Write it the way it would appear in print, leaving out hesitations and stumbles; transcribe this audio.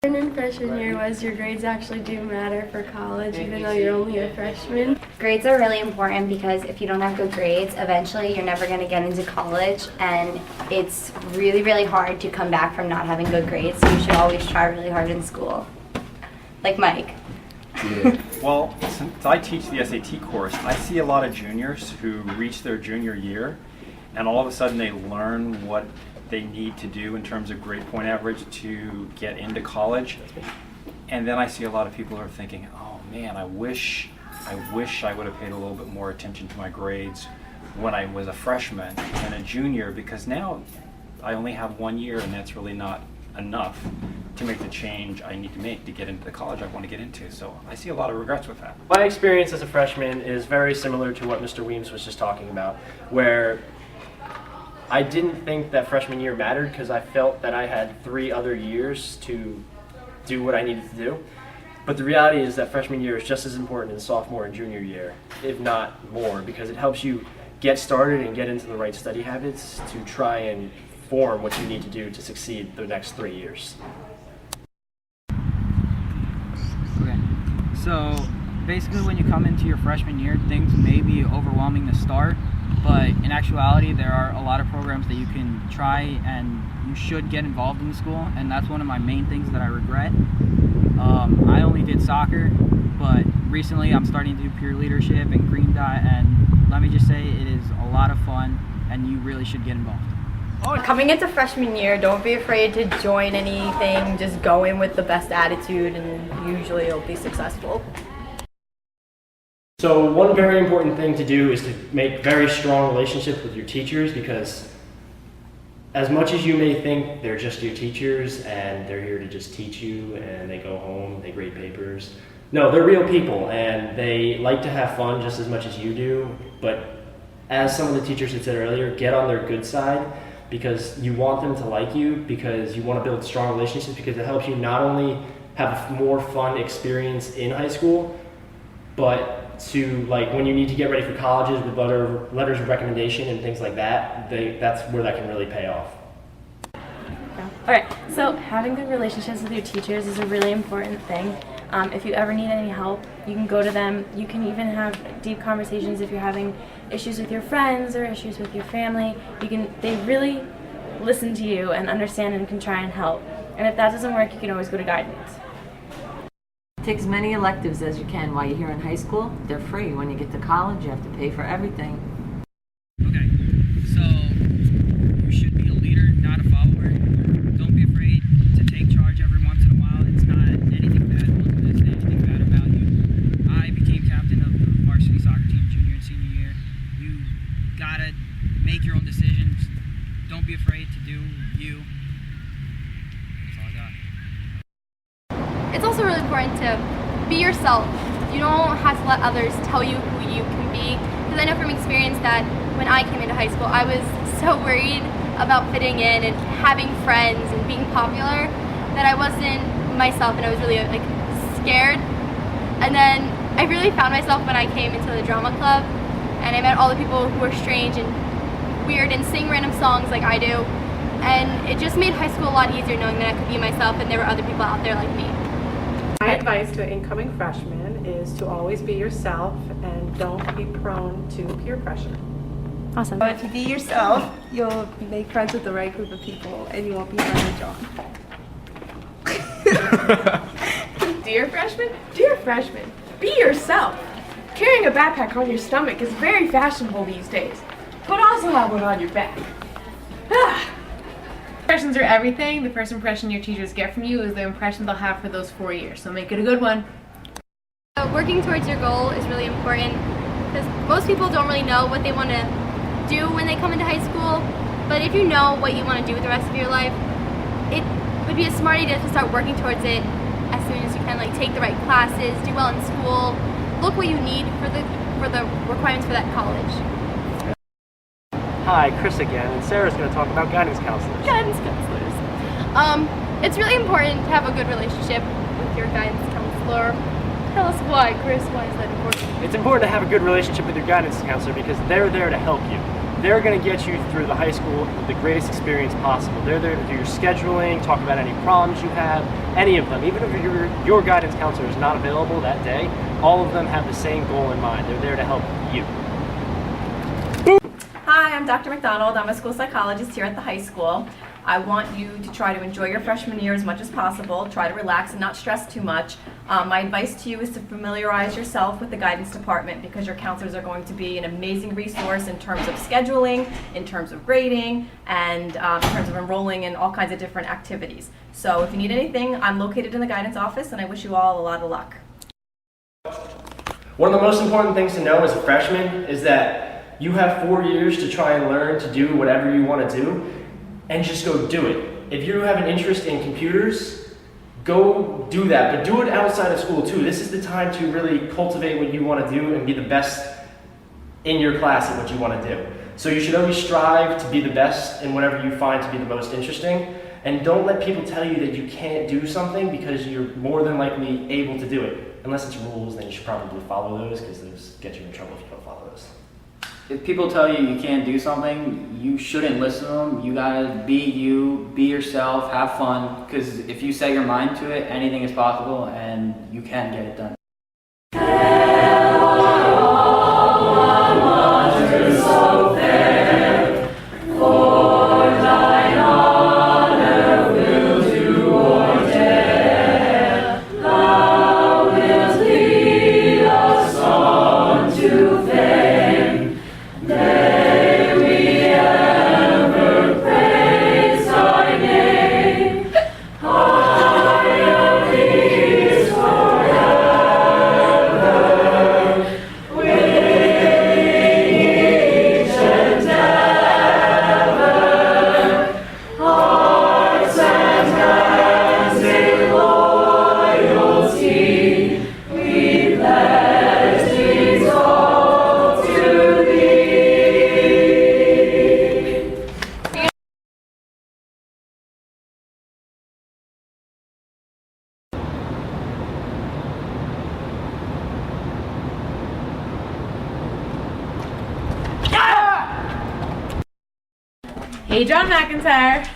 In freshman year was your grades actually do matter for college, even though you're only a freshman. Grades are really important because if you don't have good grades, eventually you're never going to get into college, and it's really, really hard to come back from not having good grades, so you should always try really hard in school. Like Mike. Yeah. Well, since I teach the SAT course, I see a lot of juniors who reach their junior year and all of a sudden they learn what they need to do in terms of grade point average to get into college. And then I see a lot of people who are thinking, oh man, I wish I would have paid a little bit more attention to my grades when I was a freshman and a junior, because now I only have 1 year and that's really not enough to make the change I need to make to get into the college I want to get into. So I see a lot of regrets with that. My experience as a freshman is very similar to what Mr. Weems was just talking about, where I didn't think that freshman year mattered because I felt that I had 3 other years to do what I needed to do. But the reality is that freshman year is just as important as sophomore and junior year, if not more, because it helps you get started and get into the right study habits to try and form what you need to do to succeed the next 3 years. Okay, so basically when you come into your freshman year, things may be overwhelming to start, but in actuality there are a lot of programs that you can try and you should get involved in the school, and that's one of my main things that I regret. I only did soccer, but recently I'm starting to do peer leadership and Green Dot, and let me just say it is a lot of fun and you really should get involved. Coming into freshman year, don't be afraid to join anything. Just go in with the best attitude and usually you'll be successful. So one very important thing to do is to make very strong relationships with your teachers, because as much as you may think they're just your teachers and they're here to just teach you and they go home, they grade papers, no, they're real people and they like to have fun just as much as you do. But as some of the teachers had said earlier, get on their good side, because you want them to like you, because you want to build strong relationships, because it helps you not only have a more fun experience in high school, but to, like, when you need to get ready for colleges with letters of recommendation and things like that, that's where that can really pay off. Alright, so having good relationships with your teachers is a really important thing. If you ever need any help, you can go to them. You can even have deep conversations if you're having issues with your friends or issues with your family. They really listen to you and understand and can try and help. And if that doesn't work, you can always go to guidance. Take as many electives as you can while you're here in high school. They're free. When you get to college, you have to pay for everything. Okay, so you should be a leader, not a follower. Don't be afraid to take charge every once in a while. It's not anything bad. It's anything bad about you. I became captain of the varsity soccer team junior and senior year. You gotta make your own decisions. Don't be afraid to do you. That's all I got. It's also really important to be yourself. You don't have to let others tell you who you can be, because I know from experience that when I came into high school, I was so worried about fitting in and having friends and being popular that I wasn't myself, and I was really scared. And then I really found myself when I came into the drama club, and I met all the people who were strange and weird and sing random songs like I do, and it just made high school a lot easier knowing that I could be myself and there were other people out there like me. My advice to incoming freshmen is to always be yourself and don't be prone to peer pressure. Awesome. If you be yourself, you'll make friends with the right group of people and you won't be John. Dear freshmen, be yourself. Carrying a backpack on your stomach is very fashionable these days, but also have one on your back. Impressions are everything. The first impression your teachers get from you is the impression they'll have for those 4 years, so make it a good one. Working towards your goal is really important, because most people don't really know what they want to do when they come into high school, but if you know what you want to do with the rest of your life, it would be a smart idea to start working towards it as soon as you can. Like, take the right classes, do well in school, look what you need for the requirements for that college. Hi, Chris again, and Sarah's going to talk about guidance counselors. Guidance counselors. It's really important to have a good relationship with your guidance counselor. Tell us why, Chris. Why is that important? It's important to have a good relationship with your guidance counselor because they're there to help you. they're going to get you through the high school with the greatest experience possible. They're there to do your scheduling, talk about any problems you have, any of them. Even if your guidance counselor is not available that day, all of them have the same goal in mind. They're there to help you. Hi, I'm Dr. McDonald. I'm a school psychologist here at the high school. I want you to try to enjoy your freshman year as much as possible. Try to relax and not stress too much. My advice to you is to familiarize yourself with the guidance department, because your counselors are going to be an amazing resource in terms of scheduling, in terms of grading, and in terms of enrolling in all kinds of different activities. So if you need anything, I'm located in the guidance office, and I wish you all a lot of luck. One of the most important things to know as a freshman is that you have 4 years to try and learn to do whatever you want to do, and just go do it. If you have an interest in computers, go do that, but do it outside of school too. This is the time to really cultivate what you want to do and be the best in your class at what you want to do. So you should always strive to be the best in whatever you find to be the most interesting, and don't let people tell you that you can't do something, because you're more than likely able to do it. Unless it's rules, then you should probably follow those, because those get you in trouble if you don't follow those. If people tell you you can't do something, you shouldn't listen to them. You gotta be you, be yourself, have fun, because if you set your mind to it, anything is possible and you can get it done. Hey, John McIntyre.